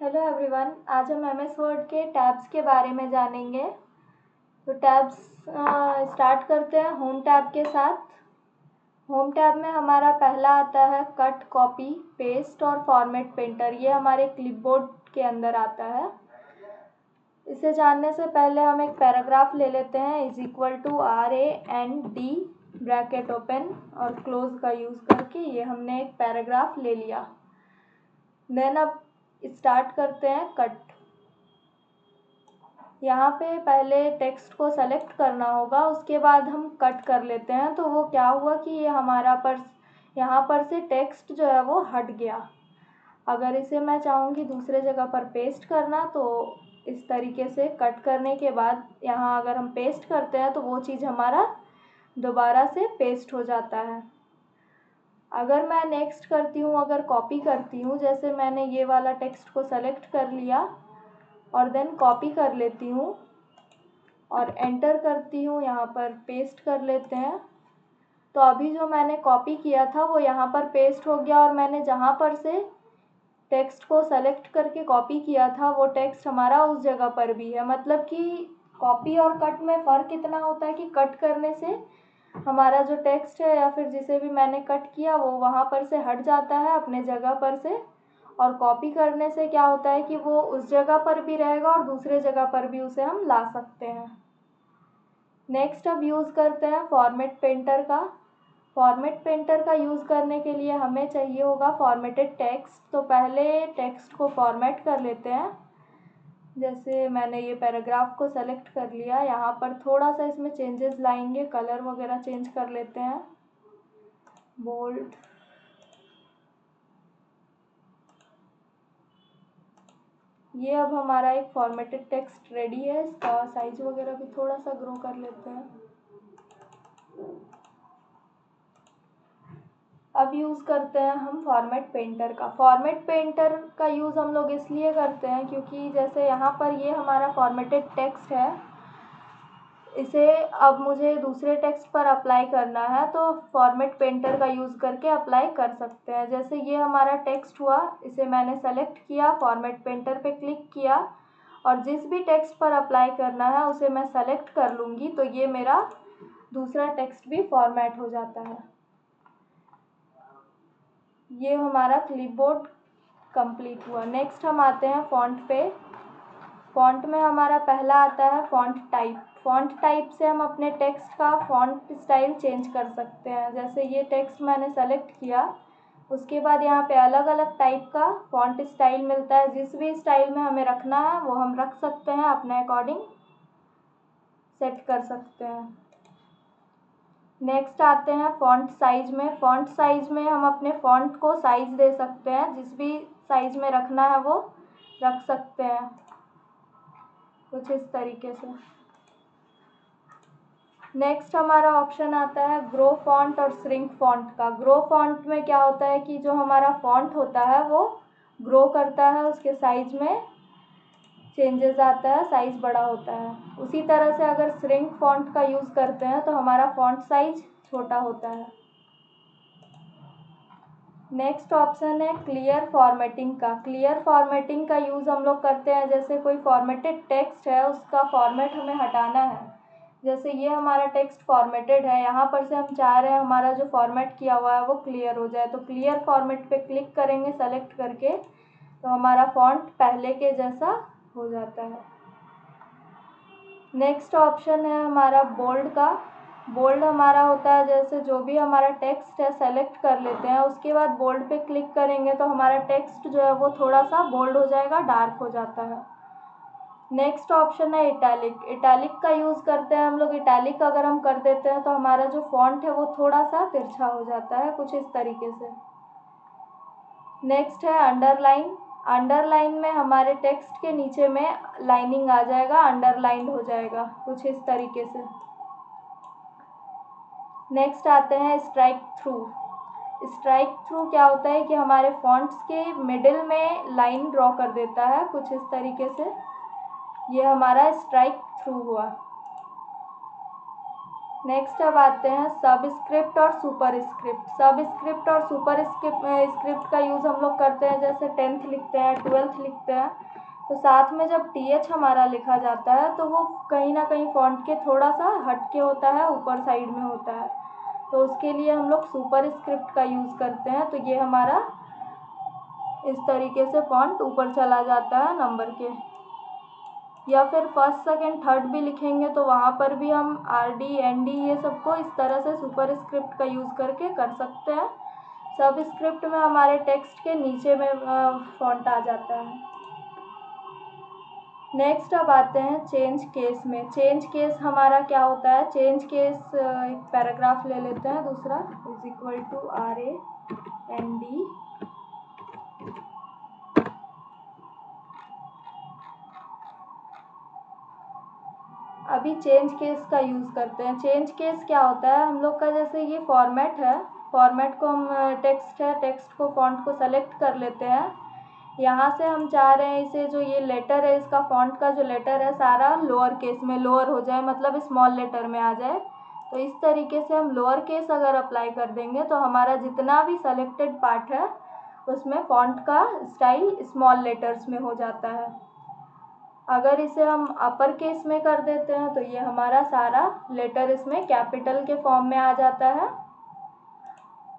Hello everyone, आज हम MS word के टैब्स के बारे में जानेंगे। तो टैब्स स्टार्ट करते हैं होम टैब के साथ। होम टैब में हमारा पहला आता है कट, कॉपी, पेस्ट और फॉर्मेट पेंटर। ये हमारे क्लिपबोर्ड के अंदर आता है। इसे जानने से पहले हम एक पैराग्राफ ले लेते हैं। Is equal to RAND bracket open और क्लोज का यूज़ करके ये हमने एक पैराग्राफ ले लिया। देन अब स्टार्ट करते हैं कट। यहाँ पे पहले टेक्स्ट को सेलेक्ट करना होगा, उसके बाद हम कट कर लेते हैं। तो वो क्या हुआ कि ये हमारा यहाँ पर से टेक्स्ट जो है वो हट गया। अगर इसे मैं चाहूँगी दूसरे जगह पर पेस्ट करना, तो इस तरीके से कट करने के बाद यहाँ अगर हम पेस्ट करते हैं तो वो चीज़ हमारा दोबारा से पेस्ट हो जाता है। अगर मैं नेक्स्ट करती हूँ, अगर कॉपी करती हूँ, जैसे मैंने ये वाला टेक्स्ट को सेलेक्ट कर लिया और देन कॉपी कर लेती हूँ और एंटर करती हूँ, यहाँ पर पेस्ट कर लेते हैं। तो अभी जो मैंने कॉपी किया था वो यहाँ पर पेस्ट हो गया और मैंने जहाँ पर से टेक्स्ट को सेलेक्ट करके कॉपी किया था वो टेक्स्ट हमारा उस जगह पर भी है। मतलब कि कॉपी और कट में फ़र्क इतना होता है कि कट करने से हमारा जो टेक्स्ट है या फिर जिसे भी मैंने कट किया वो वहाँ पर से हट जाता है अपने जगह पर से, और कॉपी करने से क्या होता है कि वो उस जगह पर भी रहेगा और दूसरे जगह पर भी उसे हम ला सकते हैं। नेक्स्ट अब यूज़ करते हैं फॉर्मेट पेंटर का। फॉर्मेट पेंटर का यूज़ करने के लिए हमें चाहिए होगा फॉर्मेटेड टेक्स्ट। तो पहले टेक्स्ट को फॉर्मेट कर लेते हैं। जैसे मैंने ये पैराग्राफ को सेलेक्ट कर लिया, यहाँ पर थोड़ा सा इसमें चेंजेस लाएंगे, कलर वगैरह चेंज कर लेते हैं, बोल्ड। ये अब हमारा एक फॉर्मेटेड टेक्स्ट रेडी है। इसका साइज वगैरह भी थोड़ा सा ग्रो कर लेते हैं। अब यूज़ करते हैं हम फॉर्मेट पेंटर का। फॉर्मेट पेंटर का यूज़ हम लोग इसलिए करते हैं क्योंकि जैसे यहाँ पर ये हमारा फॉर्मेटेड टेक्स्ट है, इसे अब मुझे दूसरे टेक्स्ट पर अप्लाई करना है तो फॉर्मेट पेंटर का यूज़ करके अप्लाई कर सकते हैं। जैसे ये हमारा टेक्स्ट हुआ, इसे मैंने सेलेक्ट किया, फॉर्मेट पेंटर पे क्लिक किया और जिस भी टेक्स्ट पर अप्लाई करना है उसे मैं सेलेक्ट कर लूँगी तो ये मेरा दूसरा टेक्स्ट भी फॉर्मेट हो जाता है। ये हमारा क्लिपबोर्ड कंप्लीट हुआ। नेक्स्ट हम आते हैं फ़ॉन्ट पे। फ़ॉन्ट में हमारा पहला आता है फ़ॉन्ट टाइप। फ़ॉन्ट टाइप से हम अपने टेक्स्ट का फ़ॉन्ट स्टाइल चेंज कर सकते हैं। जैसे ये टेक्स्ट मैंने सेलेक्ट किया, उसके बाद यहाँ पे अलग अलग टाइप का फ़ॉन्ट स्टाइल मिलता है। जिस भी स्टाइल में हमें रखना है वो हम रख सकते हैं, अपने अकॉर्डिंग सेट कर सकते हैं। नेक्स्ट आते हैं फ़ॉन्ट साइज़ में। फ़ॉन्ट साइज़ में हम अपने फ़ॉन्ट को साइज़ दे सकते हैं, जिस भी साइज़ में रखना है वो रख सकते हैं, कुछ इस तरीके से। नेक्स्ट हमारा ऑप्शन आता है ग्रो फॉन्ट और श्रिंक फॉन्ट का। ग्रो फॉन्ट में क्या होता है कि जो हमारा फॉन्ट होता है वो ग्रो करता है, उसके साइज़ में चेंजेस आता है, साइज़ बड़ा होता है। उसी तरह से अगर श्रिंक फॉन्ट का यूज़ करते हैं तो हमारा फॉन्ट साइज छोटा होता है। नेक्स्ट ऑप्शन है क्लियर फॉर्मेटिंग का। क्लियर फॉर्मेटिंग का यूज़ हम लोग करते हैं जैसे कोई फॉर्मेटेड टेक्स्ट है, उसका फॉर्मेट हमें हटाना है। जैसे ये हमारा टेक्स्ट फॉर्मेटेड है, यहाँ पर से हम चाह रहे हैं हमारा जो फॉर्मेट किया हुआ है वो क्लियर हो जाए, तो क्लियर फॉर्मेट पे क्लिक करेंगे सेलेक्ट करके, तो हमारा फॉन्ट पहले के जैसा हो जाता है। नेक्स्ट ऑप्शन है हमारा बोल्ड का। बोल्ड हमारा होता है जैसे जो भी हमारा टेक्स्ट है सेलेक्ट कर लेते हैं, उसके बाद बोल्ड पे क्लिक करेंगे तो हमारा टेक्स्ट जो है वो थोड़ा सा बोल्ड हो जाएगा, डार्क हो जाता है। नेक्स्ट ऑप्शन है इटैलिक। इटैलिक का यूज़ करते हैं हम लोग। इटैलिक अगर हम कर देते हैं तो हमारा जो फॉन्ट है वो थोड़ा सा तिरछा हो जाता है, कुछ इस तरीके से। नेक्स्ट है अंडरलाइन। अंडरलाइन में हमारे टेक्स्ट के नीचे में लाइनिंग आ जाएगा, अंडरलाइंड हो जाएगा, कुछ इस तरीके से। नेक्स्ट आते हैं स्ट्राइक थ्रू। स्ट्राइक थ्रू क्या होता है कि हमारे फॉन्ट्स के मिडिल में लाइन ड्रॉ कर देता है, कुछ इस तरीके से। ये हमारा स्ट्राइक थ्रू हुआ। नेक्स्ट अब आते हैं सबस्क्रिप्ट और सुपरस्क्रिप्ट। सबस्क्रिप्ट और सुपरस्क्रिप्ट का यूज़ हम लोग करते हैं जैसे 10th लिखते हैं, 12th लिखते हैं, तो साथ में जब TH हमारा लिखा जाता है तो वो कहीं ना कहीं फॉन्ट के थोड़ा सा हट के होता है, ऊपर साइड में होता है, तो उसके लिए हम लोग सुपरस्क्रिप्ट का यूज़ करते हैं। तो ये हमारा इस तरीके से फॉन्ट ऊपर चला जाता है नंबर के। या फिर फर्स्ट सेकंड थर्ड भी लिखेंगे तो वहाँ पर भी हम RD ND ये सबको इस तरह से सुपरस्क्रिप्ट का यूज़ करके कर सकते हैं। सबस्क्रिप्ट में हमारे टेक्स्ट के नीचे में फॉन्ट आ जाता है। नेक्स्ट अब आते हैं चेंज केस में। चेंज केस हमारा क्या होता है? चेंज केस एक पैराग्राफ ले लेते हैं, दूसरा इज इक्वल टू RAND। अभी चेंज केस का यूज़ करते हैं। चेंज केस क्या होता है? हम लोग का जैसे ये फॉर्मेट है, फॉर्मेट को हम टेक्स्ट है, टेक्स्ट को फॉन्ट को सेलेक्ट कर लेते हैं। यहाँ से हम चाह रहे हैं इसे जो ये लेटर है, इसका फॉन्ट का जो लेटर है सारा लोअर केस में लोअर हो जाए, मतलब स्मॉल लेटर में आ जाए। तो इस तरीके से हम लोअर केस अगर अप्लाई कर देंगे तो हमारा जितना भी सेलेक्टेड पार्ट है उसमें फॉन्ट का स्टाइल स्मॉल लेटर्स में हो जाता है। अगर इसे हम अपर केस में कर देते हैं तो ये हमारा सारा लेटर इसमें कैपिटल के फॉर्म में आ जाता है।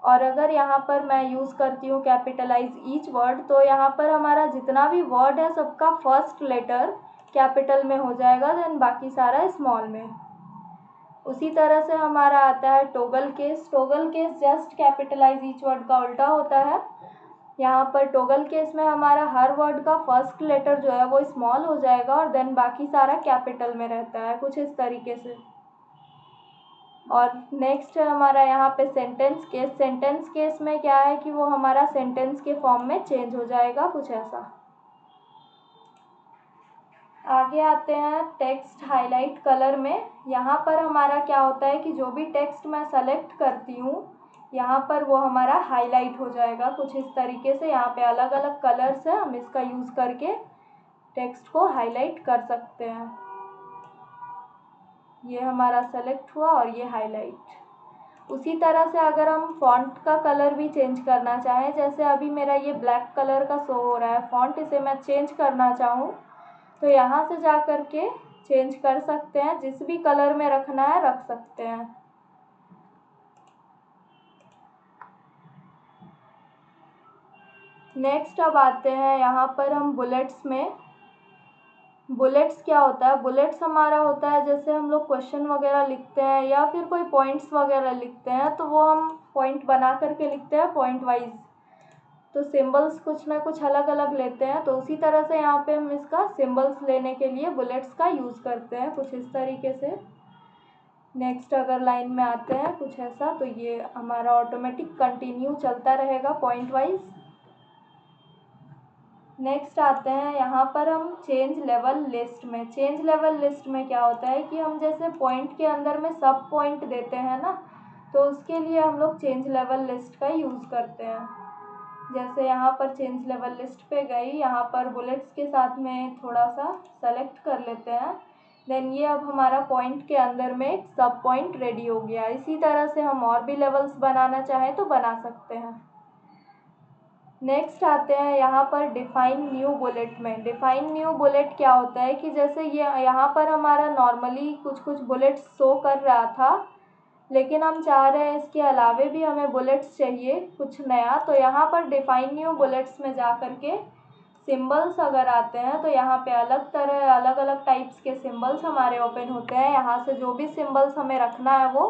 और अगर यहाँ पर मैं यूज़ करती हूँ कैपिटलाइज ईच वर्ड, तो यहाँ पर हमारा जितना भी वर्ड है सबका फर्स्ट लेटर कैपिटल में हो जाएगा, देन बाकी सारा स्मॉल में। उसी तरह से हमारा आता है toggle case. Toggle case just capitalise each word का उल्टा होता है। यहाँ पर टोगल केस में हमारा हर वर्ड का फर्स्ट लेटर जो है वो स्मॉल हो जाएगा और देन बाकी सारा कैपिटल में रहता है, कुछ इस तरीके से। और नेक्स्ट है हमारा यहाँ पे सेंटेंस केस। सेंटेंस केस में क्या है कि वो हमारा सेंटेंस के फॉर्म में चेंज हो जाएगा, कुछ ऐसा। आगे आते हैं टेक्स्ट हाईलाइट कलर में। यहाँ पर हमारा क्या होता है कि जो भी टेक्स्ट मैं सेलेक्ट करती हूँ यहाँ पर वो हमारा हाईलाइट हो जाएगा, कुछ इस तरीके से। यहाँ पे अलग अलग कलर्स है, हम इसका यूज़ करके टेक्स्ट को हाईलाइट कर सकते हैं। ये हमारा सेलेक्ट हुआ और ये हाईलाइट। उसी तरह से अगर हम फॉन्ट का कलर भी चेंज करना चाहें, जैसे अभी मेरा ये ब्लैक कलर का शो हो रहा है फॉन्ट, इसे मैं चेंज करना चाहूँ तो यहाँ से जा कर के चेंज कर सकते हैं, जिस भी कलर में रखना है रख सकते हैं। नेक्स्ट अब आते हैं यहाँ पर हम बुलेट्स में। बुलेट्स क्या होता है? बुलेट्स हमारा होता है जैसे हम लोग क्वेश्चन वगैरह लिखते हैं या फिर कोई पॉइंट्स वगैरह लिखते हैं तो वो हम पॉइंट बना करके लिखते हैं पॉइंट वाइज, तो सिंबल्स कुछ ना कुछ अलग अलग लेते हैं। तो उसी तरह से यहाँ पे हम इसका सिंबल्स लेने के लिए बुलेट्स का यूज़ करते हैं, कुछ इस तरीके से। नेक्स्ट अगर लाइन में आते हैं कुछ ऐसा, तो ये हमारा ऑटोमेटिक कंटिन्यू चलता रहेगा पॉइंट वाइज। नेक्स्ट आते हैं यहाँ पर हम चेंज लेवल लिस्ट में। चेंज लेवल लिस्ट में क्या होता है कि हम जैसे पॉइंट के अंदर में सब पॉइंट देते हैं ना, तो उसके लिए हम लोग चेंज लेवल लिस्ट का यूज़ करते हैं। जैसे यहाँ पर चेंज लेवल लिस्ट पे गई, यहाँ पर बुलेट्स के साथ में थोड़ा सा सेलेक्ट कर लेते हैं, देन ये अब हमारा पॉइंट के अंदर में एक सब पॉइंट रेडी हो गया। इसी तरह से हम और भी लेवल्स बनाना चाहें तो बना सकते हैं। नेक्स्ट आते हैं यहाँ पर डिफाइन न्यू बुलेट में। डिफाइन न्यू बुलेट क्या होता है कि जैसे ये यहाँ पर हमारा नॉर्मली कुछ कुछ बुलेट्स शो कर रहा था, लेकिन हम चाह रहे हैं इसके अलावे भी हमें बुलेट्स चाहिए कुछ नया, तो यहाँ पर डिफाइन न्यू बुलेट्स में जा कर के सिम्बल्स अगर आते हैं तो यहाँ पे अलग तरह अलग अलग टाइप्स के सिम्बल्स हमारे ओपन होते हैं। यहाँ से जो भी सिम्बल्स हमें रखना है वो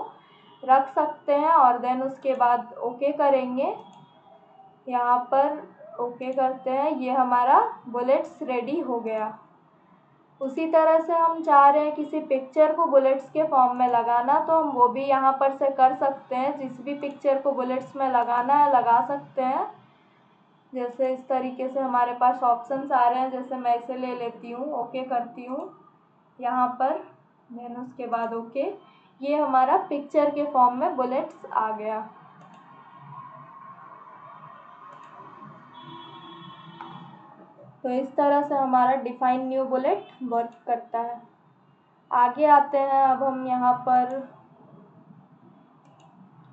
रख सकते हैं और देन उसके बाद ओके करेंगे। यहाँ पर ओके करते हैं, ये हमारा बुलेट्स रेडी हो गया। उसी तरह से हम चाह रहे हैं किसी पिक्चर को बुलेट्स के फॉर्म में लगाना, तो हम वो भी यहाँ पर से कर सकते हैं। जिस भी पिक्चर को बुलेट्स में लगाना है लगा सकते हैं। जैसे इस तरीके से हमारे पास ऑप्शंस आ रहे हैं, जैसे मैं इसे ले लेती हूँ, ओके करती हूँ यहाँ पर, देन उसके बाद ओके, ये हमारा पिक्चर के फॉर्म में बुलेट्स आ गया। तो इस तरह से हमारा डिफाइन न्यू बुलेट वर्क करता है। आगे आते हैं अब हम यहाँ पर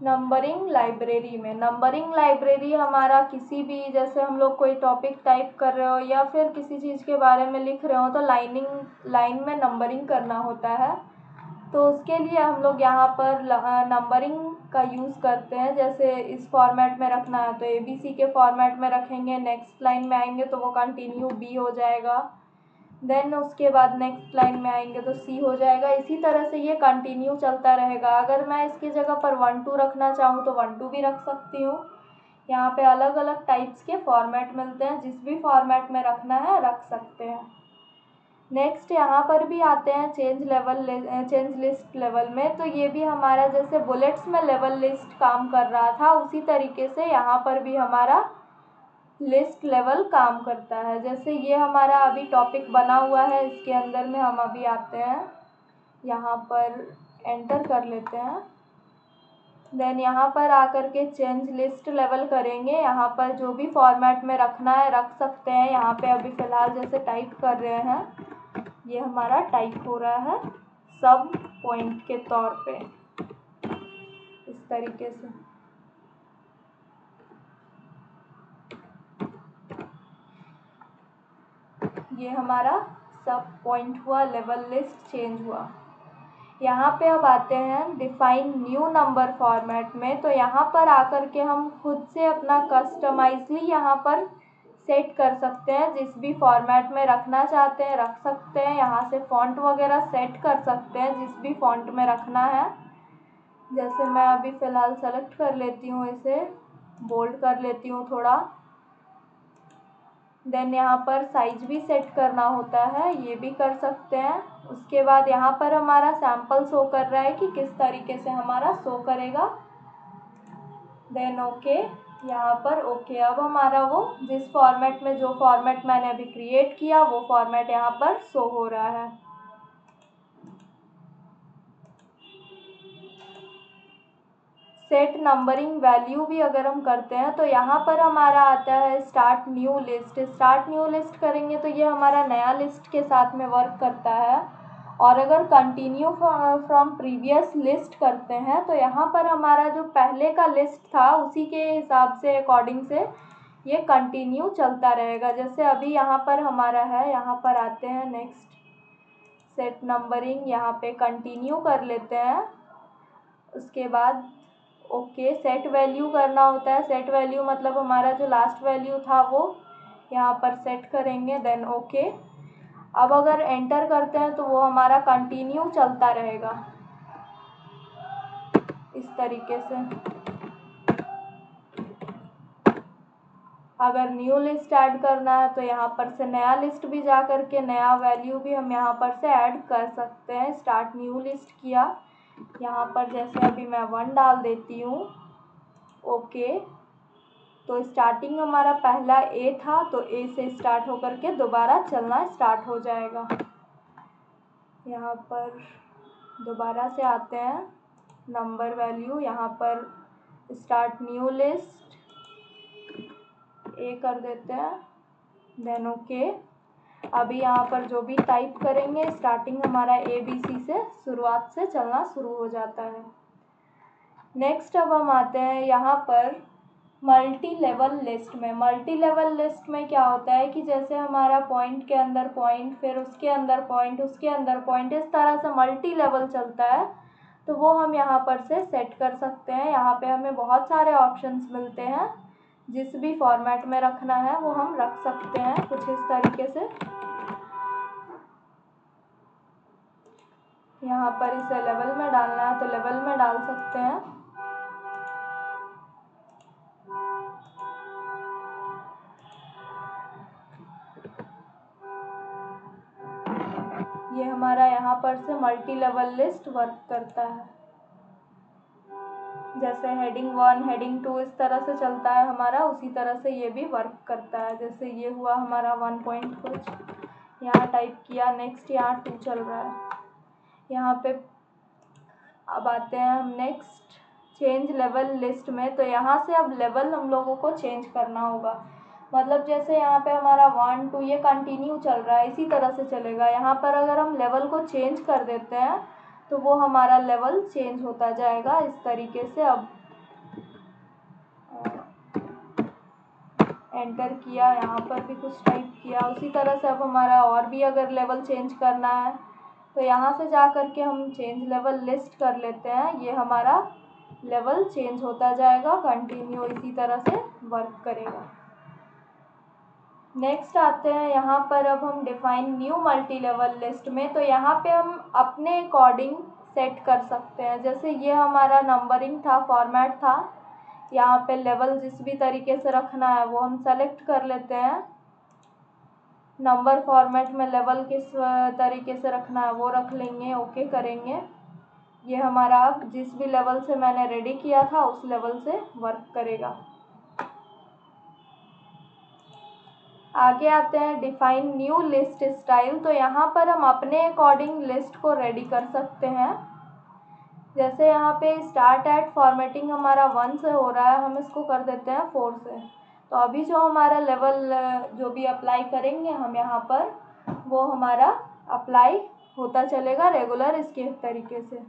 नंबरिंग लाइब्रेरी में, नंबरिंग लाइब्रेरी हमारा किसी भी, जैसे हम लोग कोई टॉपिक टाइप कर रहे हो या फिर किसी चीज़ के बारे में लिख रहे हो तो लाइन में नंबरिंग करना होता है। तो उसके लिए हम लोग यहाँ पर नंबरिंग का यूज़ करते हैं। जैसे इस फॉर्मेट में रखना है तो ABC के फॉर्मेट में रखेंगे, नेक्स्ट लाइन में आएंगे तो वो कंटिन्यू B हो जाएगा, देन उसके बाद नेक्स्ट लाइन में आएंगे तो C हो जाएगा। इसी तरह से ये कंटिन्यू चलता रहेगा। अगर मैं इसकी जगह पर 1 2 रखना चाहूँ तो 1 2 भी रख सकती हूँ। यहाँ पे अलग अलग टाइप्स के फॉर्मेट मिलते हैं, जिस भी फॉर्मेट में रखना है रख सकते हैं। नेक्स्ट यहाँ पर भी आते हैं चेंज लिस्ट लेवल में। तो ये भी हमारा जैसे बुलेट्स में लेवल लिस्ट काम कर रहा था, उसी तरीके से यहाँ पर भी हमारा लिस्ट लेवल काम करता है। जैसे ये हमारा अभी टॉपिक बना हुआ है, इसके अंदर में हम अभी आते हैं, यहाँ पर एंटर कर लेते हैं, देन यहाँ पर आकर के चेंज लिस्ट लेवल करेंगे। यहाँ पर जो भी फॉर्मेट में रखना है रख सकते हैं। यहाँ पे अभी फ़िलहाल जैसे टाइप कर रहे हैं, ये हमारा टाइप हो रहा है सब पॉइंट के तौर पे, इस तरीके से। ये हमारा सब पॉइंट हुआ, लेवल लिस्ट चेंज हुआ। यहाँ पे अब आते हैं डिफाइन न्यू नंबर फॉर्मेट में। तो यहाँ पर आकर के हम खुद से अपना कस्टमाइजली यहाँ पर सेट कर सकते हैं। जिस भी फॉर्मेट में रखना चाहते हैं रख सकते हैं। यहाँ से फ़ॉन्ट वगैरह सेट कर सकते हैं जिस भी फ़ॉन्ट में रखना है। जैसे मैं अभी फ़िलहाल सेलेक्ट कर लेती हूँ, इसे बोल्ड कर लेती हूँ थोड़ा। देन यहाँ पर साइज भी सेट करना होता है, ये भी कर सकते हैं। उसके बाद यहाँ पर हमारा सैम्पल शो कर रहा है कि किस तरीके से हमारा शो करेगा। देन ओके, यहाँ पर ओके। अब हमारा वो जिस फॉर्मेट में, जो फॉर्मेट मैंने अभी क्रिएट किया वो फॉर्मेट यहाँ पर शो हो रहा है। सेट नंबरिंग वैल्यू भी अगर हम करते हैं तो यहाँ पर हमारा आता है start new list. Start new list करेंगे तो ये हमारा नया लिस्ट के साथ में वर्क करता है। और अगर कंटिन्यू फ्रॉम प्रीवियस लिस्ट करते हैं तो यहाँ पर हमारा जो पहले का लिस्ट था उसी के हिसाब से, अकॉर्डिंग से ये कंटिन्यू चलता रहेगा। जैसे अभी यहाँ पर हमारा है, यहाँ पर आते हैं नेक्स्ट सेट नंबरिंग, यहाँ पे कंटिन्यू कर लेते हैं। उसके बाद ओके, सेट वैल्यू करना होता है। सेट वैल्यू मतलब हमारा जो लास्ट वैल्यू था वो यहाँ पर सेट करेंगे, देन ओके। अब अगर एंटर करते हैं तो वो हमारा कंटिन्यू चलता रहेगा इस तरीके से। अगर न्यू लिस्ट ऐड करना है तो यहाँ पर से नया लिस्ट भी जा कर के नया वैल्यू भी हम यहाँ पर से ऐड कर सकते हैं। स्टार्ट न्यू लिस्ट किया, यहाँ पर जैसे अभी मैं 1 डाल देती हूँ, ओके। तो स्टार्टिंग हमारा पहला ए था तो ए से स्टार्ट होकर के दोबारा चलना स्टार्ट हो जाएगा। यहाँ पर दोबारा से आते हैं, नंबर वैल्यू, यहाँ पर स्टार्ट न्यू लिस्ट ए कर देते हैं, देन ओके। अभी यहाँ पर जो भी टाइप करेंगे स्टार्टिंग हमारा ABC से शुरुआत से चलना शुरू हो जाता है। नेक्स्ट अब हम आते हैं यहाँ पर मल्टी लेवल लिस्ट में। मल्टी लेवल लिस्ट में क्या होता है कि जैसे हमारा पॉइंट के अंदर पॉइंट, फिर उसके अंदर पॉइंट, उसके अंदर पॉइंट, इस तरह से मल्टी लेवल चलता है। तो वो हम यहाँ पर से सेट कर सकते हैं। यहाँ पे हमें बहुत सारे ऑप्शंस मिलते हैं, जिस भी फॉर्मेट में रखना है वो हम रख सकते हैं कुछ इस तरीके से। यहाँ पर इसे लेवल में डालना है तो लेवल में डाल सकते हैं। ये हमारा यहाँ पर से मल्टी लेवल लिस्ट वर्क करता है। जैसे हेडिंग 1, हेडिंग 2 इस तरह से चलता है हमारा, उसी तरह से ये भी वर्क करता है। जैसे ये हुआ हमारा 1 पॉइंट कुछ, यहाँ टाइप किया, नेक्स्ट यहाँ 2 चल रहा है। यहाँ पे अब आते हैं हम नेक्स्ट चेंज लेवल लिस्ट में। तो यहाँ से अब लेवल हम लोगों को चेंज करना होगा। मतलब जैसे यहाँ पे हमारा 1 2 ये कंटिन्यू चल रहा है, इसी तरह से चलेगा। यहाँ पर अगर हम लेवल को चेंज कर देते हैं तो वो हमारा लेवल चेंज होता जाएगा इस तरीके से। अब एंटर किया, यहाँ पर भी कुछ टाइप किया। उसी तरह से अब हमारा और भी अगर लेवल चेंज करना है तो यहाँ से जा कर के हम चेंज लेवल लिस्ट कर लेते हैं। ये हमारा लेवल चेंज होता जाएगा, कंटिन्यू इसी तरह से वर्क करेगा। नेक्स्ट आते हैं यहाँ पर, अब हम define new multi level list में। तो यहाँ पे हम अपने अकॉर्डिंग सेट कर सकते हैं। जैसे ये हमारा नंबरिंग था, फॉर्मेट था, यहाँ पे लेवल जिस भी तरीके से रखना है वो हम सेलेक्ट कर लेते हैं। नंबर फॉर्मेट में लेवल किस तरीके से रखना है वो रख लेंगे, ओके करेंगे। ये हमारा अब जिस भी लेवल से मैंने रेडी किया था उस लेवल से वर्क करेगा। आगे आते हैं डिफाइन न्यू लिस्ट स्टाइल। तो यहाँ पर हम अपने अकॉर्डिंग लिस्ट को रेडी कर सकते हैं। जैसे यहाँ पे स्टार्ट एट फॉर्मेटिंग हमारा 1 से हो रहा है, हम इसको कर देते हैं 4 से। तो अभी जो हमारा लेवल जो भी अप्लाई करेंगे हम यहाँ पर, वो हमारा अप्लाई होता चलेगा रेगुलर इसके तरीके से।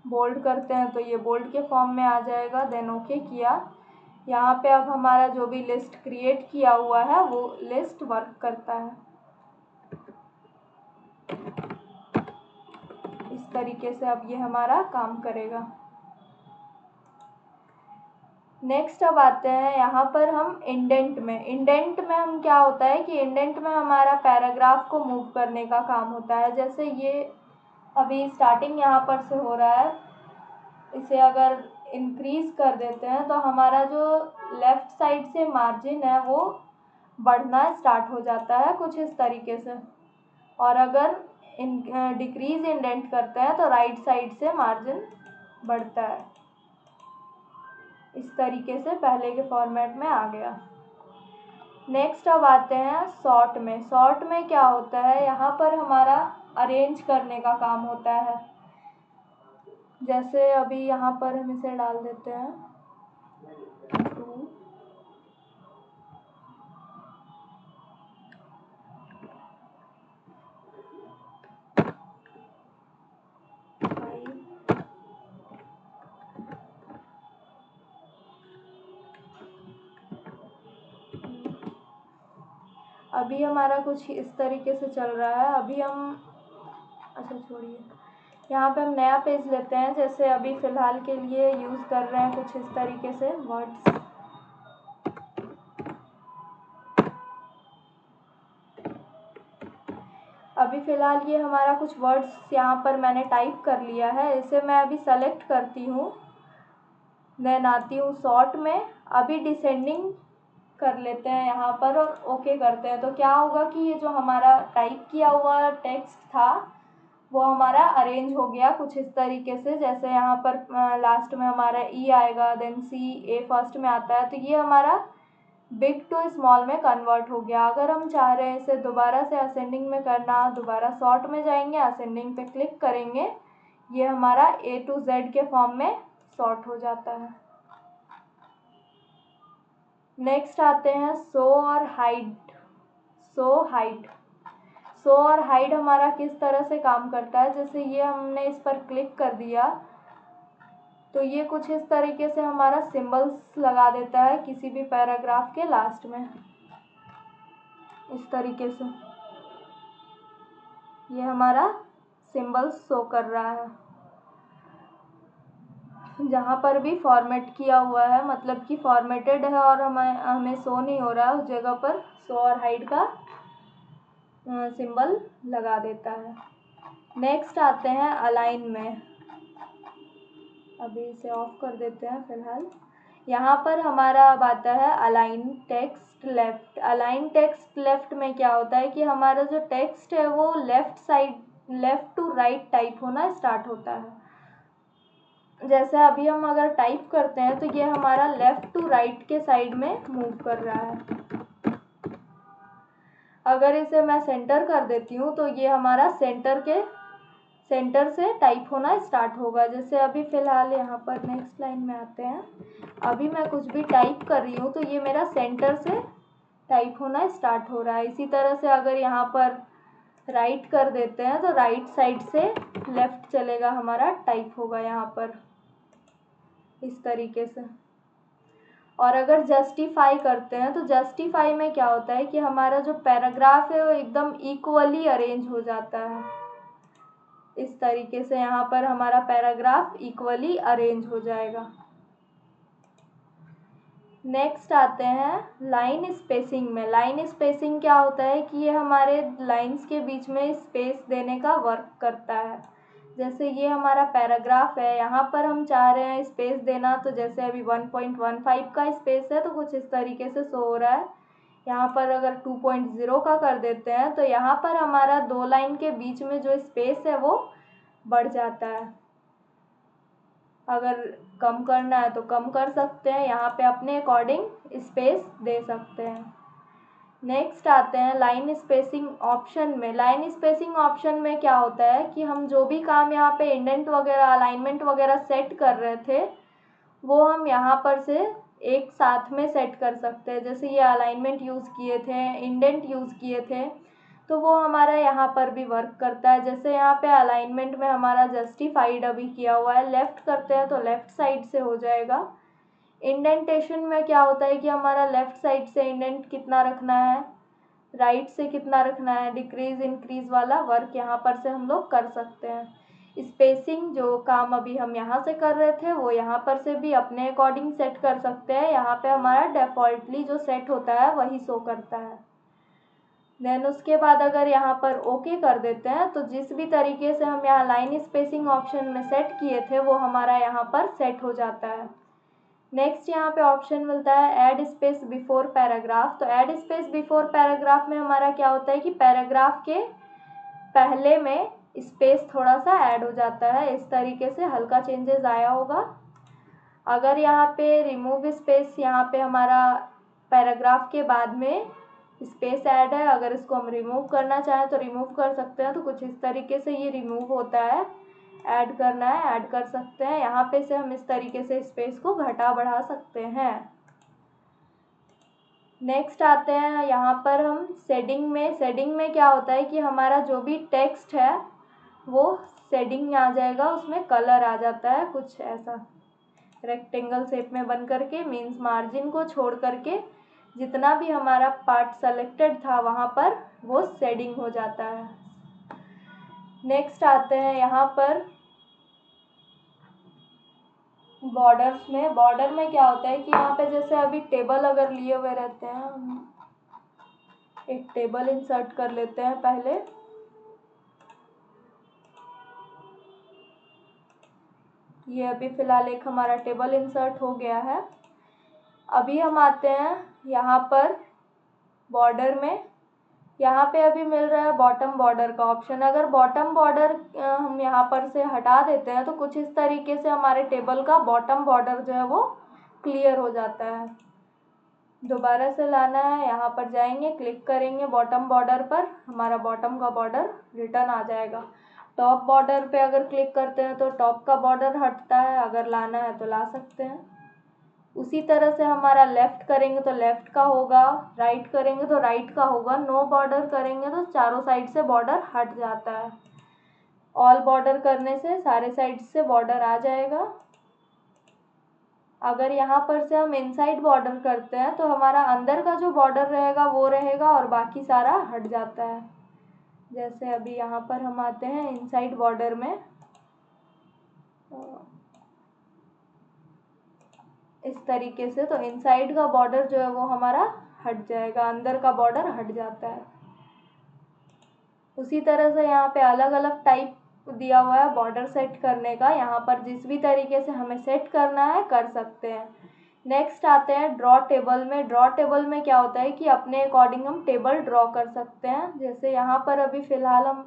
बोल्ड करते हैं तो ये बोल्ड के फॉर्म में आ जाएगा, देन ओके किया। यहाँ पे अब हमारा जो भी लिस्ट क्रिएट किया हुआ है वो लिस्ट वर्क करता है। इस तरीके से अब ये हमारा काम करेगा। नेक्स्ट अब आते हैं यहाँ पर हम इंडेंट में। इंडेंट में हम क्या होता है कि इंडेंट में हमारा पैराग्राफ को मूव करने का काम होता है। जैसे ये अभी स्टार्टिंग यहाँ पर से हो रहा है, इसे अगर इंक्रीज कर देते हैं तो हमारा जो लेफ़्ट साइड से मार्जिन है वो बढ़ना स्टार्ट हो जाता है कुछ इस तरीके से। और अगर डिक्रीज इंडेंट करते हैं तो राइट साइड से मार्जिन बढ़ता है। इस तरीके से पहले के फॉर्मेट में आ गया। नेक्स्ट अब आते हैं सॉर्ट में। सॉर्ट में क्या होता है, यहाँ पर हमारा अरेंज करने का काम होता है। जैसे अभी यहाँ पर हम इसे डाल देते हैं 2, अभी हमारा कुछ इस तरीके से चल रहा है। अभी हम अच्छा छोड़िए, यहाँ पे हम नया पेज लेते हैं। जैसे अभी फ़िलहाल के लिए यूज़ कर रहे हैं कुछ इस तरीके से वर्ड्स। अभी फ़िलहाल ये हमारा कुछ वर्ड्स यहाँ पर मैंने टाइप कर लिया है, इसे मैं अभी सेलेक्ट करती हूँ, देन आती हूँ सॉर्ट में। अभी डिसेंडिंग कर लेते हैं यहाँ पर और ओके करते हैं। तो क्या होगा कि ये जो हमारा टाइप किया हुआ टेक्स्ट था वो हमारा अरेंज हो गया कुछ इस तरीके से। जैसे यहाँ पर लास्ट में हमारा ई आएगा, देन सी, ए फर्स्ट में आता है, तो ये हमारा बिग टू स्मॉल में कन्वर्ट हो गया। अगर हम चाह रहे हैं इसे दोबारा से असेंडिंग में करना, दोबारा सॉर्ट में जाएंगे, असेंडिंग पे क्लिक करेंगे, ये हमारा ए टू जेड के फॉर्म में सॉर्ट हो जाता है। नेक्स्ट आते हैं शो और हाइड। शो और हाइड हमारा किस तरह से काम करता है। जैसे ये हमने इस पर क्लिक कर दिया तो ये कुछ इस तरीके से हमारा सिंबल्स लगा देता है किसी भी पैराग्राफ के लास्ट में। इस तरीके से ये हमारा सिंबल्स शो कर रहा है। जहाँ पर भी फॉर्मेट किया हुआ है, मतलब कि फॉर्मेटेड है और हमें शो नहीं हो रहा है, उस जगह पर शो और हाइड का सिंबल लगा देता है। नेक्स्ट आते हैं अलाइन में। अभी इसे ऑफ कर देते हैं फ़िलहाल। यहाँ पर हमारा अब आता है align text left. Align text left में क्या होता है कि हमारा जो टेक्स्ट है वो लेफ़्ट टू राइट टाइप होना स्टार्ट होता है। जैसे अभी हम अगर टाइप करते हैं तो ये हमारा लेफ़्ट टू राइट के साइड में मूव कर रहा है। अगर इसे मैं सेंटर कर देती हूँ तो ये हमारा सेंटर से टाइप होना स्टार्ट होगा। जैसे अभी फ़िलहाल यहाँ पर नेक्स्ट लाइन में आते हैं, अभी मैं कुछ भी टाइप कर रही हूँ तो ये मेरा सेंटर से टाइप होना स्टार्ट हो रहा है। इसी तरह से अगर यहाँ पर राइट कर देते हैं तो राइट साइड से लेफ़्ट चलेगा, हमारा टाइप होगा यहाँ पर इस तरीके से। और अगर जस्टिफाई करते हैं तो जस्टिफाई में क्या होता है कि हमारा जो पैराग्राफ है वो एकदम इक्वली अरेंज हो जाता है। इस तरीके से यहाँ पर हमारा पैराग्राफ इक्वली अरेंज हो जाएगा। नेक्स्ट आते हैं लाइन स्पेसिंग में। लाइन स्पेसिंग क्या होता है कि ये हमारे लाइंस के बीच में स्पेस देने का वर्क करता है। जैसे ये हमारा पैराग्राफ है, यहाँ पर हम चाह रहे हैं स्पेस देना, तो जैसे अभी 1.15 का स्पेस है तो कुछ इस तरीके से शो हो रहा है। यहाँ पर अगर 2.0 का कर देते हैं तो यहाँ पर हमारा दो लाइन के बीच में जो स्पेस है वो बढ़ जाता है। अगर कम करना है तो कम कर सकते हैं, यहाँ पे अपने अकॉर्डिंग स्पेस दे सकते हैं। नेक्स्ट आते हैं लाइन स्पेसिंग ऑप्शन में। लाइन स्पेसिंग ऑप्शन में क्या होता है कि हम जो भी काम यहाँ पे इंडेंट वगैरह अलाइनमेंट वगैरह सेट कर रहे थे वो हम यहाँ पर से एक साथ में सेट कर सकते हैं। जैसे ये अलाइनमेंट यूज़ किए थे, इंडेंट यूज़ किए थे, तो वो हमारा यहाँ पर भी वर्क करता है। जैसे यहाँ पे अलाइनमेंट में हमारा जस्टिफाइड अभी किया हुआ है, लेफ़्ट करते हैं तो लेफ़्ट साइड से हो जाएगा। इंडेंटेशन में क्या होता है कि हमारा लेफ़्ट साइड से इंडेंट कितना रखना है, राइट से कितना रखना है, डिक्रीज इंक्रीज वाला वर्क यहाँ पर से हम लोग कर सकते हैं। स्पेसिंग जो काम अभी हम यहाँ से कर रहे थे वो यहाँ पर से भी अपने अकॉर्डिंग सेट कर सकते हैं। यहाँ पे हमारा डिफ़ॉल्टली जो सेट होता है वही शो करता है। देन उसके बाद अगर यहाँ पर ओके कर देते हैं तो जिस भी तरीके से हम यहाँ लाइन स्पेसिंग ऑप्शन में सेट किए थे वो हमारा यहाँ पर सेट हो जाता है। नेक्स्ट यहाँ पे ऑप्शन मिलता है ऐड स्पेस बिफोर पैराग्राफ। तो ऐड स्पेस बिफोर पैराग्राफ में हमारा क्या होता है कि पैराग्राफ के पहले में स्पेस थोड़ा सा ऐड हो जाता है। इस तरीके से हल्का चेंजेस आया होगा। अगर यहाँ पे रिमूव स्पेस, यहाँ पे हमारा पैराग्राफ के बाद में स्पेस ऐड है, अगर इसको हम रिमूव करना चाहें तो रिमूव कर सकते हैं। तो कुछ इस तरीके से ये रिमूव होता है। ऐड करना है ऐड कर सकते हैं। यहाँ पे से हम इस तरीके से स्पेस को घटा बढ़ा सकते हैं। नेक्स्ट आते हैं यहाँ पर हम शेडिंग में। शेडिंग में क्या होता है कि हमारा जो भी टेक्स्ट है वो शेडिंग में आ जाएगा, उसमें कलर आ जाता है कुछ ऐसा रेक्टेंगल शेप में बन करके, मीन्स मार्जिन को छोड़ करके जितना भी हमारा पार्ट सेलेक्टेड था वहाँ पर वो शेडिंग हो जाता है। नेक्स्ट आते हैं यहाँ पर बॉर्डर्स में। बॉर्डर में क्या होता है कि यहाँ पे जैसे अभी टेबल अगर लिए हुए रहते हैं, हम एक टेबल इंसर्ट कर लेते हैं पहले। ये अभी फ़िलहाल एक हमारा टेबल इंसर्ट हो गया है। अभी हम आते हैं यहाँ पर बॉर्डर में। यहाँ पे अभी मिल रहा है बॉटम बॉर्डर का ऑप्शन। अगर बॉटम बॉर्डर हम यहाँ पर से हटा देते हैं तो कुछ इस तरीके से हमारे टेबल का बॉटम बॉर्डर जो है वो क्लियर हो जाता है। दोबारा से लाना है, यहाँ पर जाएंगे, क्लिक करेंगे बॉटम बॉर्डर पर, हमारा बॉटम का बॉर्डर रिटर्न आ जाएगा। टॉप बॉर्डर पे अगर क्लिक करते हैं तो टॉप का बॉर्डर हटता है, अगर लाना है तो ला सकते हैं। उसी तरह से हमारा लेफ़्ट करेंगे तो लेफ़्ट का होगा, राइट करेंगे तो राइट का होगा। नो बॉर्डर करेंगे तो चारों साइड से बॉर्डर हट जाता है। ऑल बॉर्डर करने से सारे साइड से बॉर्डर आ जाएगा। अगर यहाँ पर से हम इनसाइड बॉर्डर करते हैं तो हमारा अंदर का जो बॉर्डर रहेगा वो रहेगा और बाकी सारा हट जाता है। जैसे अभी यहाँ पर हम आते हैं इनसाइड बॉर्डर में, इस तरीके से, तो इनसाइड का बॉर्डर जो है वो हमारा हट जाएगा, अंदर का बॉर्डर हट जाता है। उसी तरह से यहाँ पे अलग अलग टाइप दिया हुआ है बॉर्डर सेट करने का। यहाँ पर जिस भी तरीके से हमें सेट करना है कर सकते हैं। नेक्स्ट आते हैं ड्रॉ टेबल में। ड्रॉ टेबल में क्या होता है कि अपने अकॉर्डिंग हम टेबल ड्रॉ कर सकते हैं। जैसे यहाँ पर अभी फ़िलहाल हम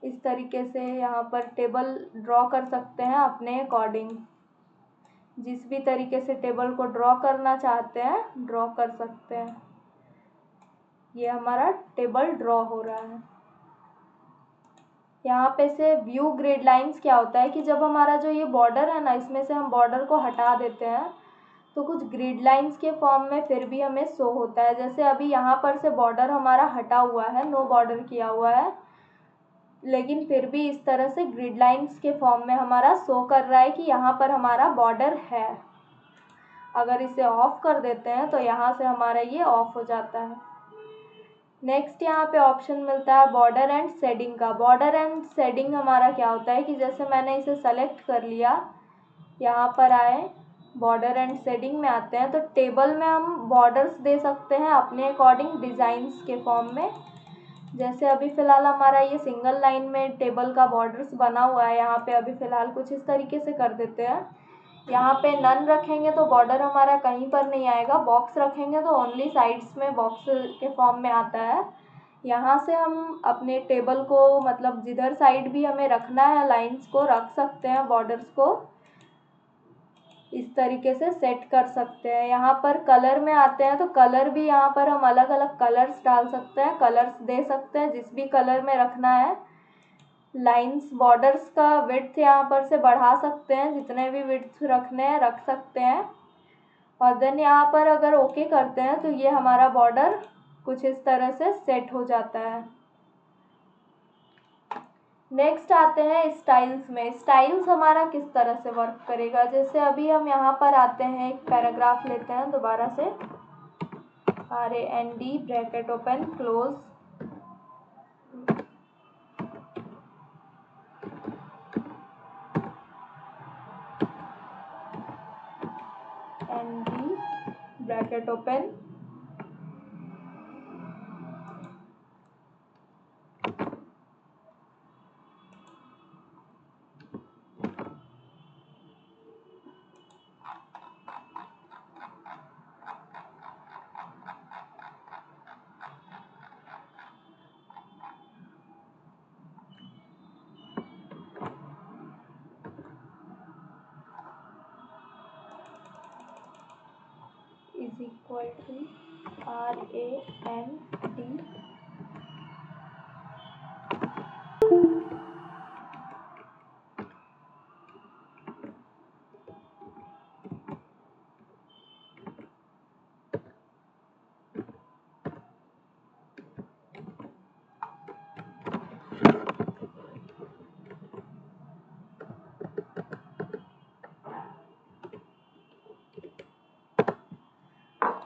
इस तरीके से यहाँ पर टेबल ड्रॉ कर सकते हैं अपने अकॉर्डिंग। जिस भी तरीके से टेबल को ड्रॉ करना चाहते हैं ड्रॉ कर सकते हैं। ये हमारा टेबल ड्रॉ हो रहा है। यहाँ पे से व्यू ग्रिड लाइंस क्या होता है कि जब हमारा जो ये बॉर्डर है ना, इसमें से हम बॉर्डर को हटा देते हैं तो कुछ ग्रिड लाइंस के फॉर्म में फिर भी हमें शो होता है। जैसे अभी यहाँ पर से बॉर्डर हमारा हटा हुआ है, नो बॉर्डर किया हुआ है, लेकिन फिर भी इस तरह से ग्रिड लाइंस के फॉर्म में हमारा शो कर रहा है कि यहाँ पर हमारा बॉर्डर है। अगर इसे ऑफ कर देते हैं तो यहाँ से हमारा ये ऑफ हो जाता है। नेक्स्ट यहाँ पे ऑप्शन मिलता है बॉर्डर एंड शेडिंग का। बॉर्डर एंड शेडिंग हमारा क्या होता है कि जैसे मैंने इसे सेलेक्ट कर लिया, यहाँ पर आए, बॉर्डर एंड शेडिंग में आते हैं, तो टेबल में हम बॉर्डर्स दे सकते हैं अपने अकॉर्डिंग डिज़ाइंस के फॉर्म में। जैसे अभी फ़िलहाल हमारा ये सिंगल लाइन में टेबल का बॉर्डर्स बना हुआ है, यहाँ पे अभी फ़िलहाल कुछ इस तरीके से कर देते हैं। यहाँ पे नन रखेंगे तो बॉर्डर हमारा कहीं पर नहीं आएगा, बॉक्स रखेंगे तो ओनली साइड्स में बॉक्स के फॉर्म में आता है। यहाँ से हम अपने टेबल को, मतलब जिधर साइड भी हमें रखना है लाइंस को, रख सकते हैं, बॉर्डर्स को इस तरीके से सेट कर सकते हैं। यहाँ पर कलर में आते हैं तो कलर भी यहाँ पर हम अलग अलग कलर्स डाल सकते हैं, कलर्स दे सकते हैं जिस भी कलर में रखना है। लाइंस बॉर्डर्स का विड्थ यहाँ पर से बढ़ा सकते हैं, जितने भी विड्थ रखने हैं रख सकते हैं। और देन यहाँ पर अगर ओके करते हैं तो ये हमारा बॉर्डर कुछ इस तरह से सेट हो जाता है। नेक्स्ट आते हैं स्टाइल्स में। स्टाइल्स हमारा किस तरह से वर्क करेगा, जैसे अभी हम यहाँ पर आते हैं, एक पैराग्राफ लेते हैं दोबारा से, RAND bracket open close, ND bracket open is equal to RAND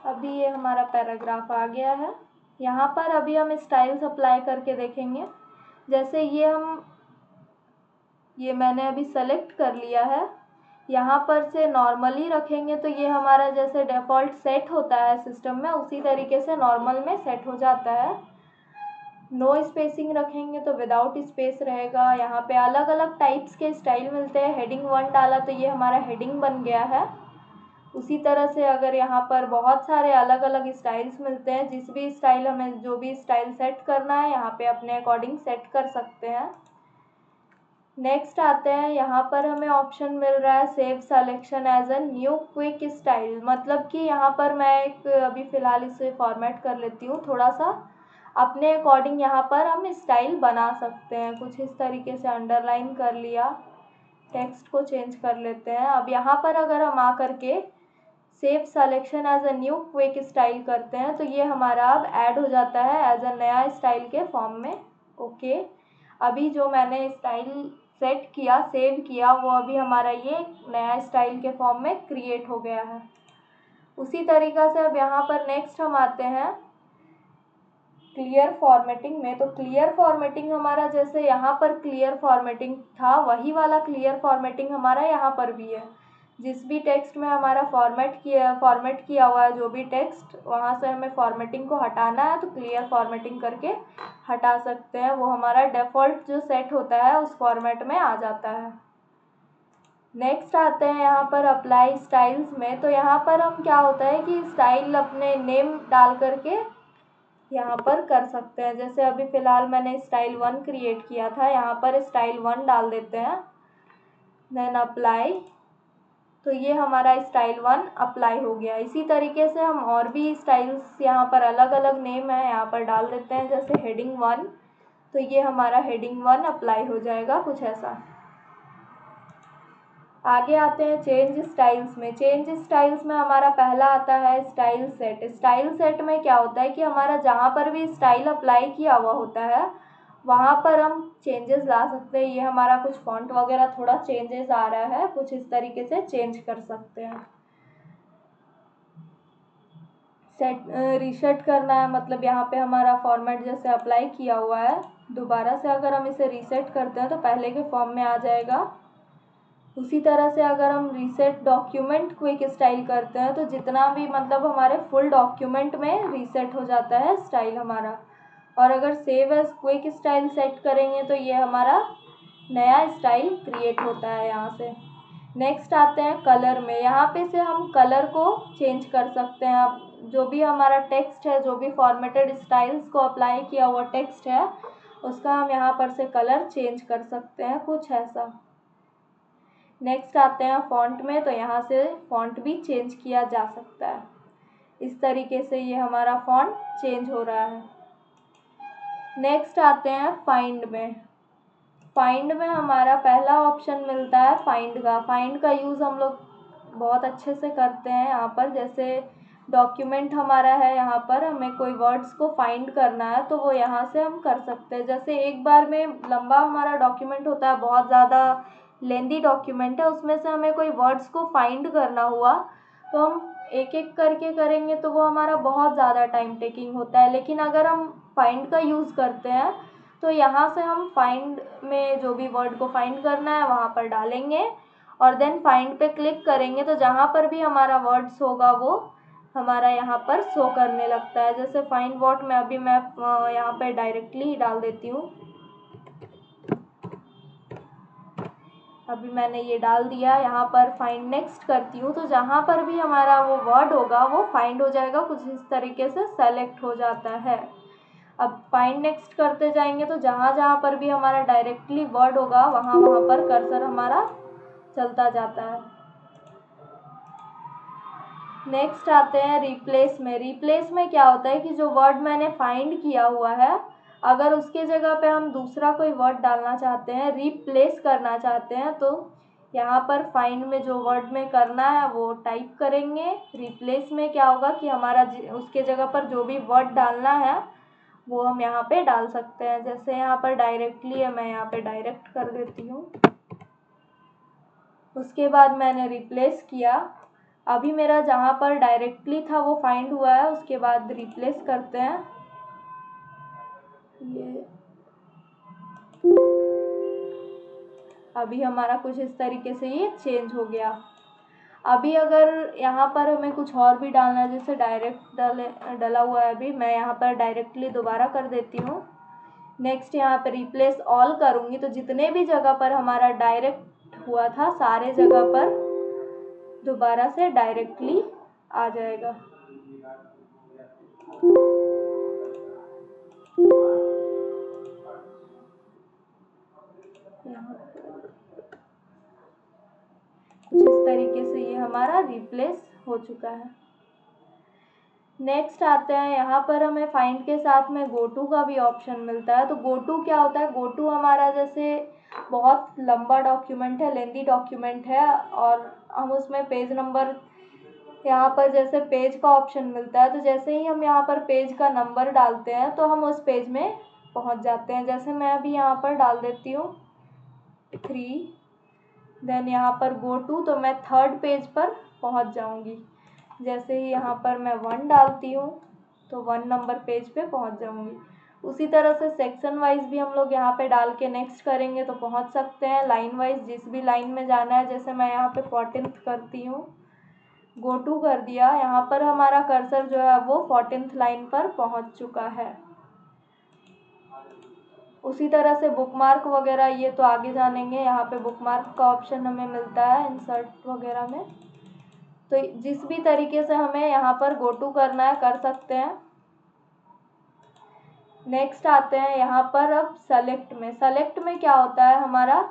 अभी ये हमारा पैराग्राफ आ गया है। यहाँ पर अभी हम स्टाइल्स अप्लाई करके देखेंगे। जैसे ये मैंने अभी सेलेक्ट कर लिया है, यहाँ पर से नॉर्मली रखेंगे तो ये हमारा जैसे डिफ़ॉल्ट सेट होता है सिस्टम में, उसी तरीके से नॉर्मल में सेट हो जाता है। नो स्पेसिंग रखेंगे तो विदाउट स्पेस रहेगा। यहाँ पे अलग अलग टाइप्स के स्टाइल मिलते हैं। हेडिंग 1 डाला तो ये हमारा हेडिंग बन गया है। उसी तरह से अगर यहाँ पर बहुत सारे अलग अलग स्टाइल्स मिलते हैं, जिस भी स्टाइल हमें जो भी स्टाइल सेट करना है यहाँ पे अपने अकॉर्डिंग सेट कर सकते हैं। नेक्स्ट आते हैं, यहाँ पर हमें ऑप्शन मिल रहा है save selection as a new quick style. मतलब कि यहाँ पर मैं एक अभी फ़िलहाल इसे फॉर्मेट कर लेती हूँ थोड़ा सा, अपने अकॉर्डिंग यहाँ पर हम स्टाइल बना सकते हैं। कुछ इस तरीके से अंडरलाइन कर लिया, टेक्स्ट को चेंज कर लेते हैं। अब यहाँ पर अगर हम आ करके save selection as a new quick style करते हैं तो ये हमारा अब ऐड हो जाता है एज अ नया स्टाइल के फॉर्म में। ओके, अभी जो मैंने स्टाइल सेट किया, सेव किया, वो अभी हमारा ये नया स्टाइल के फॉर्म में क्रिएट हो गया है। उसी तरीक़ा से अब यहाँ पर नेक्स्ट हम आते हैं क्लियर फॉर्मेटिंग में। तो क्लियर फॉर्मेटिंग हमारा, जैसे यहाँ पर क्लियर फॉर्मेटिंग था, वही वाला क्लियर फॉर्मेटिंग हमारा यहाँ पर भी है। जिस भी टेक्स्ट में हमारा फॉर्मेट किया हुआ है जो भी टेक्स्ट, वहाँ से हमें फॉर्मेटिंग को हटाना है तो क्लियर फॉर्मेटिंग करके हटा सकते हैं। वो हमारा डिफ़ॉल्ट जो सेट होता है उस फॉर्मेट में आ जाता है। नेक्स्ट आते हैं यहाँ पर अप्लाई स्टाइल्स में। तो यहाँ पर हम क्या होता है कि स्टाइल अपने नेम डाल करके यहाँ पर कर सकते हैं। जैसे अभी फ़िलहाल मैंने स्टाइल 1 क्रिएट किया था, यहाँ पर स्टाइल 1 डाल देते हैं, देन अप्लाई, तो ये हमारा स्टाइल 1 अप्लाई हो गया। इसी तरीके से हम और भी स्टाइल्स यहाँ पर अलग अलग नेम है यहाँ पर डाल देते हैं, जैसे हेडिंग 1, तो ये हमारा हेडिंग 1 अप्लाई हो जाएगा, कुछ ऐसा। आगे आते हैं चेंज स्टाइल्स में। चेंज स्टाइल्स में हमारा पहला आता है स्टाइल सेट। स्टाइल सेट में क्या होता है कि हमारा जहाँ पर भी स्टाइल अप्लाई किया हुआ होता है वहाँ पर हम चेंजेस ला सकते हैं। ये हमारा कुछ फॉन्ट वगैरह थोड़ा चेंजेस आ रहा है, कुछ इस तरीके से चेंज कर सकते हैं। रीसेट करना है, मतलब यहाँ पे हमारा फॉर्मेट जैसे अप्लाई किया हुआ है, दोबारा से अगर हम इसे रीसेट करते हैं तो पहले के फॉर्म में आ जाएगा। उसी तरह से अगर हम रीसेट डॉक्यूमेंट क्विक स्टाइल करते हैं तो जितना भी मतलब हमारे फुल डॉक्यूमेंट में रीसेट हो जाता है स्टाइल हमारा। और अगर save as quick style set करेंगे तो ये हमारा नया स्टाइल क्रिएट होता है यहाँ से। नेक्स्ट आते हैं कलर में। यहाँ पे से हम कलर को चेंज कर सकते हैं। अब जो भी हमारा टेक्स्ट है, जो भी फॉर्मेटेड स्टाइल्स को अप्लाई किया हुआ टेक्स्ट है, उसका हम यहाँ पर से कलर चेंज कर सकते हैं कुछ ऐसा। नेक्स्ट आते हैं फॉन्ट में, तो यहाँ से फॉन्ट भी चेंज किया जा सकता है। इस तरीके से ये हमारा फॉन्ट चेंज हो रहा है। नेक्स्ट आते हैं फाइंड में। फाइंड में हमारा पहला ऑप्शन मिलता है फाइंड का। फाइंड का यूज़ हम लोग बहुत अच्छे से करते हैं यहाँ पर। जैसे डॉक्यूमेंट हमारा है, यहाँ पर हमें कोई वर्ड्स को फाइंड करना है तो वो यहाँ से हम कर सकते हैं। जैसे एक बार में लंबा हमारा डॉक्यूमेंट होता है, बहुत ज़्यादा लेंदी डॉक्यूमेंट है, उसमें से हमें कोई वर्ड्स को फाइंड करना हुआ तो हम एक एक करके करेंगे तो वो हमारा बहुत ज़्यादा टाइम टेकिंग होता है। लेकिन अगर हम फाइंड का यूज़ करते हैं तो यहाँ से हम फाइंड में जो भी वर्ड को फाइंड करना है वहाँ पर डालेंगे और देन फाइंड पे क्लिक करेंगे तो जहाँ पर भी हमारा वर्ड्स होगा वो हमारा यहाँ पर शो करने लगता है। जैसे फाइंड वर्ड में अभी मैं यहाँ पर डायरेक्टली ही डाल देती हूँ। अभी मैंने ये डाल दिया। यहाँ पर फाइंड नेक्स्ट करती हूँ तो जहाँ पर भी हमारा वो वर्ड होगा वो फाइंड हो जाएगा, कुछ इस तरीके से सेलेक्ट हो जाता है। अब फाइंड नेक्स्ट करते जाएंगे तो जहाँ जहाँ पर भी हमारा डायरेक्टली वर्ड होगा वहाँ वहाँ पर कर्सर हमारा चलता जाता है। नेक्स्ट आते हैं रिप्लेस में। रिप्लेस में क्या होता है कि जो वर्ड मैंने फाइंड किया हुआ है, अगर उसके जगह पे हम दूसरा कोई वर्ड डालना चाहते हैं, रिप्लेस करना चाहते हैं, तो यहाँ पर फाइंड में जो वर्ड में करना है वो टाइप करेंगे। रिप्लेस में क्या होगा कि हमारा उसके जगह पर जो भी वर्ड डालना है वो हम यहाँ पे डाल सकते हैं। जैसे यहाँ पर डायरेक्टली है, मैं यहाँ पे डायरेक्ट कर देती हूँ। उसके बाद मैंने रिप्लेस किया। अभी मेरा जहाँ पर डायरेक्टली था वो फाइंड हुआ है। उसके बाद रिप्लेस करते हैं। ये अभी हमारा कुछ इस तरीके से ये चेंज हो गया। अभी अगर यहाँ पर हमें कुछ और भी डालना है, जैसे डायरेक्ट डला हुआ है, अभी मैं यहाँ पर डायरेक्टली दोबारा कर देती हूँ। नेक्स्ट यहाँ पर रिप्लेस ऑल करूँगी तो जितने भी जगह पर हमारा डायरेक्ट हुआ था सारे जगह पर दोबारा से डायरेक्टली आ जाएगा। कुछ इस तरीके से ये हमारा रिप्लेस हो चुका है। नेक्स्ट आते हैं, यहाँ पर हमें फाइंड के साथ में गो टू का भी ऑप्शन मिलता है। तो गो टू क्या होता है? गो टू हमारा जैसे बहुत लंबा डॉक्यूमेंट है, लेंदी डॉक्यूमेंट है और हम उसमें पेज नंबर, यहाँ पर जैसे पेज का ऑप्शन मिलता है, तो जैसे ही हम यहाँ पर पेज का नंबर डालते हैं तो हम उस पेज में पहुँच जाते हैं। जैसे मैं अभी यहाँ पर डाल देती हूँ 3, देन यहाँ पर गो टू, तो मैं 3rd पेज पर पहुँच जाऊँगी। जैसे ही यहाँ पर मैं 1 डालती हूँ तो 1 नंबर पेज पे पहुँच जाऊँगी। उसी तरह से सेक्शन वाइज भी हम लोग यहाँ पे डाल के नेक्स्ट करेंगे तो पहुँच सकते हैं। लाइन वाइज जिस भी लाइन में जाना है, जैसे मैं यहाँ पे 14th करती हूँ, गो टू कर दिया, यहाँ पर हमारा कर्सर जो है वो 14th लाइन पर पहुँच चुका है। उसी तरह से बुकमार्क वगैरह ये तो आगे जानेंगे। यहाँ पे बुकमार्क का ऑप्शन हमें मिलता है इंसर्ट वगैरह में। तो जिस भी तरीके से हमें यहाँ पर गो टू करना है कर सकते हैं। नेक्स्ट आते हैं यहाँ पर अब सेलेक्ट में। सेलेक्ट में क्या होता है हमारा?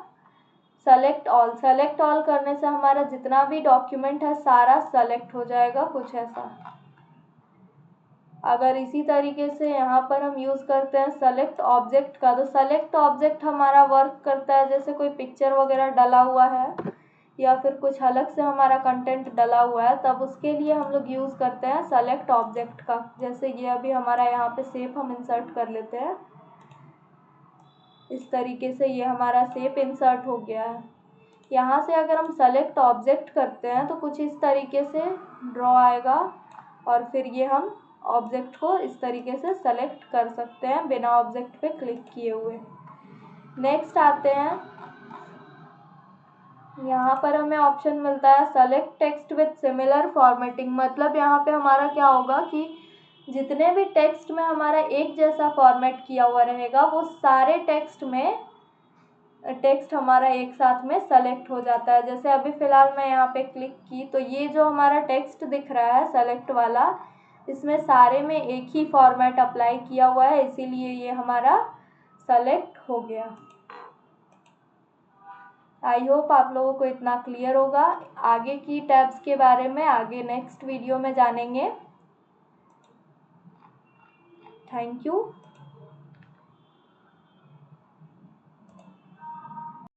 Select all. सेलेक्ट ऑल करने से हमारा जितना भी डॉक्यूमेंट है सारा सेलेक्ट हो जाएगा, कुछ ऐसा। अगर इसी तरीके से यहाँ पर हम यूज़ करते हैं सेलेक्ट ऑब्जेक्ट का, तो सेलेक्ट ऑब्जेक्ट हमारा वर्क करता है जैसे कोई पिक्चर वगैरह डला हुआ है या फिर कुछ अलग से हमारा कंटेंट डला हुआ है, तब उसके लिए हम लोग यूज़ करते हैं सेलेक्ट ऑब्जेक्ट का। जैसे ये अभी हमारा यहाँ पे शेप हम इंसर्ट कर लेते हैं। इस तरीके से ये हमारा शेप इंसर्ट हो गया है। यहाँ से अगर हम सेलेक्ट ऑब्जेक्ट करते हैं तो कुछ इस तरीके से ड्रॉ आएगा और फिर ये हम ऑब्जेक्ट को इस तरीके से सेलेक्ट कर सकते हैं बिना ऑब्जेक्ट पे क्लिक किए हुए। नेक्स्ट आते हैं, यहाँ पर हमें ऑप्शन मिलता है select text with similar formatting. मतलब यहाँ पे हमारा क्या होगा कि जितने भी टेक्स्ट में हमारा एक जैसा फॉर्मेट किया हुआ रहेगा वो सारे टेक्स्ट हमारा एक साथ में सेलेक्ट हो जाता है। जैसे अभी फ़िलहाल मैं यहाँ पे क्लिक की तो ये जो हमारा टेक्स्ट दिख रहा है सेलेक्ट वाला, इसमें सारे में एक ही फॉर्मेट अप्लाई किया हुआ है, इसीलिए ये हमारा सेलेक्ट हो गया। आई होप आप लोगों को इतना क्लियर होगा। आगे की टैब्स के बारे में आगे नेक्स्ट वीडियो में जानेंगे। Thank you.